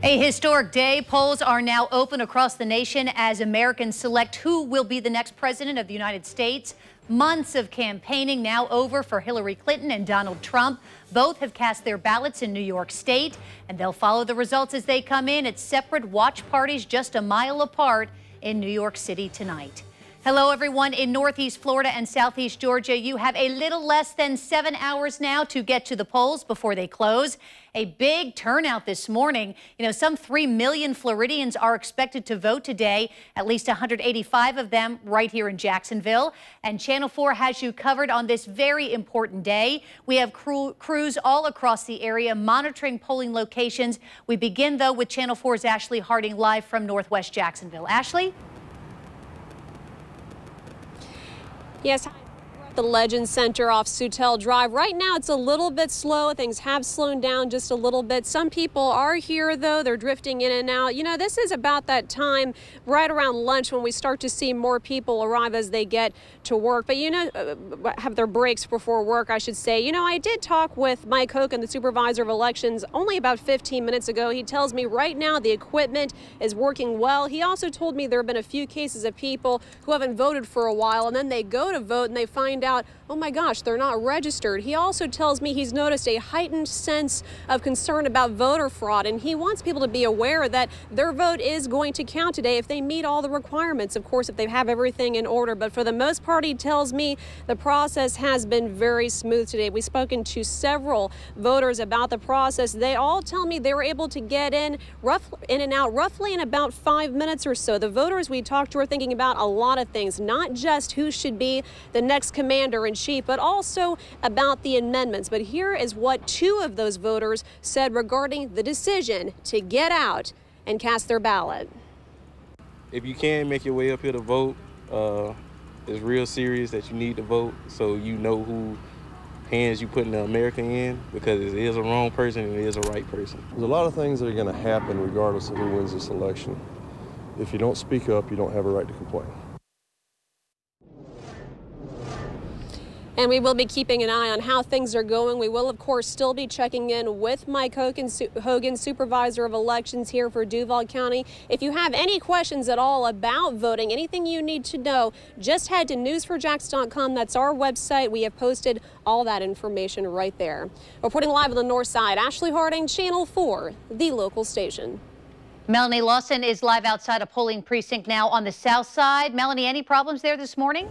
A historic day. Polls are now open across the nation as Americans select who will be the next president of the United States. Months of campaigning now over for Hillary Clinton and Donald Trump. Both have cast their ballots in New York State, and they'll follow the results as they come in at separate watch parties just a mile apart in New York City tonight. Hello, everyone in Northeast Florida and Southeast Georgia. You have a little less than 7 hours now to get to the polls before they close. A big turnout this morning. Some 3 million Floridians are expected to vote today, at least 185 of them right here in Jacksonville. And Channel 4 has you covered on this very important day. We have crews all across the area monitoring polling locations. We begin, though, with Channel 4's Ashley Harding live from Northwest Jacksonville. Ashley? Yes, the Legend Center off Sutel Drive. Right now, it's a little bit slow. Things have slowed down just a little bit. Some people are here, though. They're drifting in and out. This is about that time right around lunch when we start to see more people arrive as they get to work. But, have their breaks before work, I should say. I did talk with Mike Hogan, the supervisor of elections, only about 15 minutes ago. He tells me right now the equipment is working well. He also told me there have been a few cases of people who haven't voted for a while, and then they go to vote and they find out, oh my gosh, they're not registered. He also tells me he's noticed a heightened sense of concern about voter fraud, and he wants people to be aware that their vote is going to count today if they meet all the requirements, of course, if they have everything in order. But for the most part, he tells me the process has been very smooth today. We've spoken to several voters about the process. They all tell me they were able to get in and out roughly in about 5 minutes or so. The voters we talked to are thinking about a lot of things, not just who should be the next commander-in-chief, but also about the amendments. But here is what two of those voters said regarding the decision to get out and cast their ballot. If you can make your way up here to vote, it's real serious that you need to vote, so you know who hands you putting the America in, because it is a wrong person and it is a right person. There's a lot of things that are going to happen regardless of who wins this election. If you don't speak up, you don't have a right to complain. And we will be keeping an eye on how things are going. We will, of course, still be checking in with Mike Hogan, supervisor of elections here for Duval County. If you have any questions at all about voting, anything you need to know, just head to news4jax.com. That's our website. We have posted all that information right there. Reporting live on the north side, Ashley Harding, Channel 4, the local station. Melanie Lawson is live outside a polling precinct now on the south side. Melanie, any problems there this morning?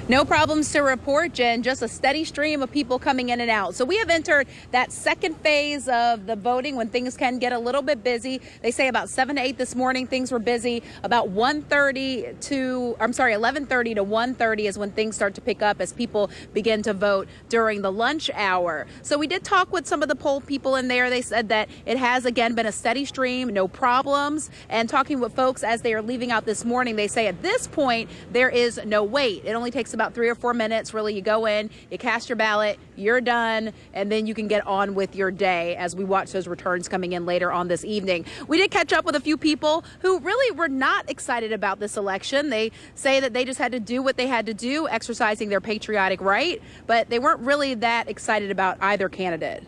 No problems to report, Jen, just a steady stream of people coming in and out. So we have entered that second phase of the voting when things can get a little bit busy. They say about 7 to 8 this morning, things were busy. About 11:30 to 1:30 is when things start to pick up as people begin to vote during the lunch hour. So we did talk with some of the poll people in there. They said that it has, again, been a steady stream, no problems. And talking with folks as they are leaving out this morning, they say at this point, there is no wait. It only takes about 3 or 4 minutes. Really, you go in, you cast your ballot, you're done, and then you can get on with your day as we watch those returns coming in later on this evening. We did catch up with a few people who really were not excited about this election. They say that they just had to do what they had to do, exercising their patriotic right, but they weren't really that excited about either candidate.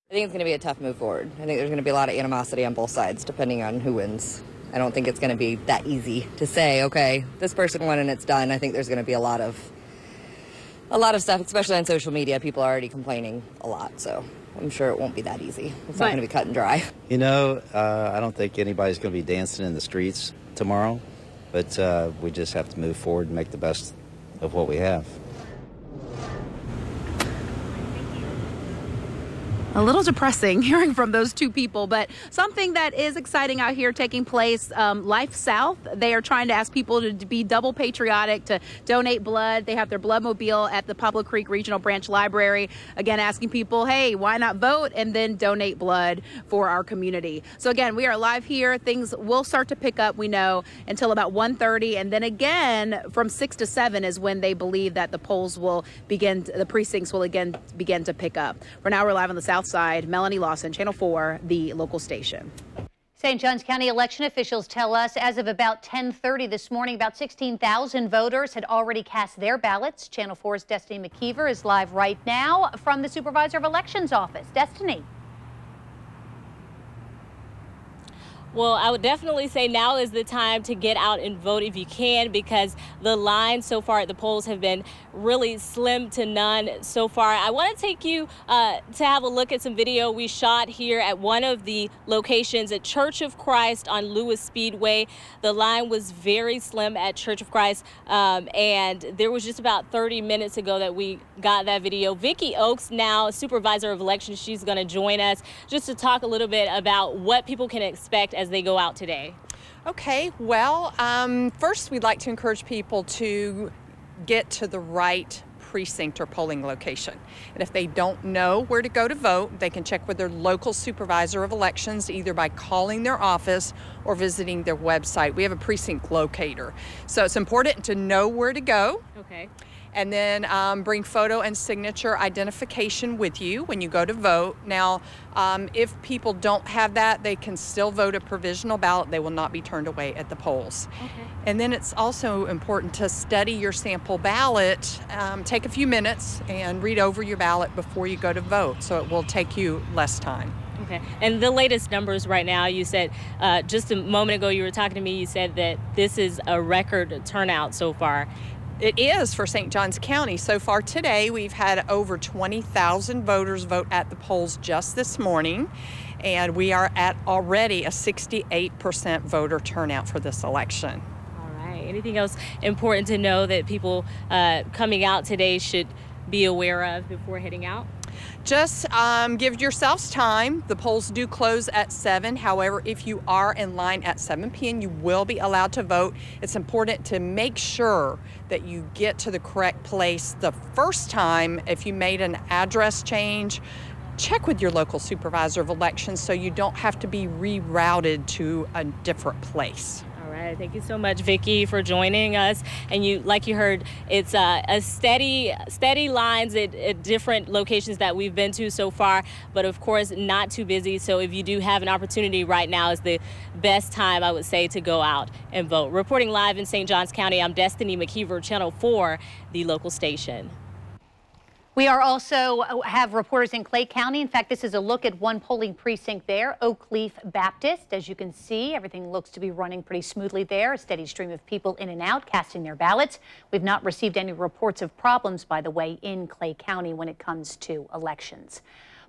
I think it's going to be a tough move forward. I think there's going to be a lot of animosity on both sides, depending on who wins. I don't think it's going to be that easy to say, okay, this person won and it's done. I think there's going to be a lot of stuff, especially on social media. People are already complaining a lot, so I'm sure it won't be that easy. It's not going to be cut and dry. I don't think anybody's going to be dancing in the streets tomorrow, but we just have to move forward and make the best of what we have. A little depressing hearing from those two people, but something that is exciting out here taking place, Life South. They are trying to ask people to be double patriotic, to donate blood. They have their blood mobile at the Pablo Creek Regional Branch Library. Again, asking people, hey, why not vote and then donate blood for our community? So again, we are live here. Things will start to pick up, we know, until about 1:30. And then again, from 6 to 7 is when they believe that the polls will begin, the precincts will again begin to pick up. For now, we're live on the south side. Melanie Lawson, Channel 4, the local station. St. Johns County election officials tell us as of about 10:30 this morning, about 16,000 voters had already cast their ballots. Channel 4's Destiny McKeever is live right now from the Supervisor of Elections office. Destiny. Well, I would definitely say now is the time to get out and vote if you can, because the lines so far at the polls have been really slim to none so far. I want to take you to have a look at some video we shot here at one of the locations at Church of Christ on Lewis Speedway. The line was very slim at Church of Christ, and there was just about 30 minutes ago that we got that video. Vicki Oakes, now supervisor of elections, she's going to join us just to talk a little bit about what people can expect as they go out today. Okay, well, first we'd like to encourage people to get to the right precinct or polling location. And if they don't know where to go to vote, they can check with their local supervisor of elections, either by calling their office or visiting their website. We have a precinct locator. So it's important to know where to go. Okay. And then bring photo and signature identification with you when you go to vote. Now, if people don't have that, they can still vote a provisional ballot. They will not be turned away at the polls. Okay. And then it's also important to study your sample ballot. Take a few minutes and read over your ballot before you go to vote, so it will take you less time. Okay. And the latest numbers right now, you said just a moment ago you were talking to me, you said that this is a record turnout so far. It is for St. Johns County. So far today, we've had over 20,000 voters vote at the polls just this morning, and we are at already a 68% voter turnout for this election. All right. Anything else important to know that people coming out today should be aware of before heading out? Just give yourselves time. The polls do close at 7. However, if you are in line at 7 p.m., you will be allowed to vote. It's important to make sure that you get to the correct place the first time. If you made an address change, check with your local supervisor of elections so you don't have to be rerouted to a different place. All right, thank you so much, Vicki, for joining us. And you, like you heard, it's a steady lines at different locations that we've been to so far, but of course not too busy. So if you do have an opportunity right now, is the best time, I would say, to go out and vote. Reporting live in St. Johns County, I'm Destiny McKeever, Channel 4, the local station. We are also have reporters in Clay County. In fact, this is a look at one polling precinct there, Oakleaf Baptist. As you can see, everything looks to be running pretty smoothly there. A steady stream of people in and out casting their ballots. We've not received any reports of problems, by the way, in Clay County when it comes to elections.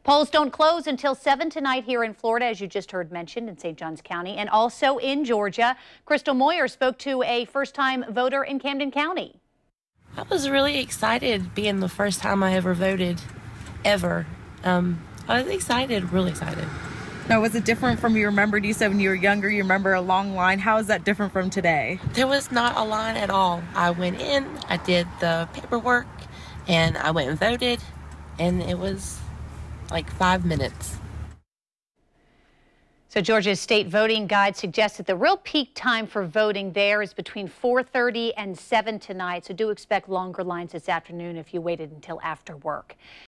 Polls don't close until 7 tonight here in Florida, as you just heard mentioned in St. Johns County, and also in Georgia. Crystal Moyer spoke to a first-time voter in Camden County. I was really excited, being the first time I ever voted, ever. I was excited, really excited. Now, was it different from you remembered? You said when you were younger, you remember a long line. How is that different from today? There was not a line at all. I went in, I did the paperwork, and I went and voted, and it was like 5 minutes. So Georgia's state voting guide suggests that the real peak time for voting there is between 4:30 and 7 tonight. So do expect longer lines this afternoon if you waited until after work.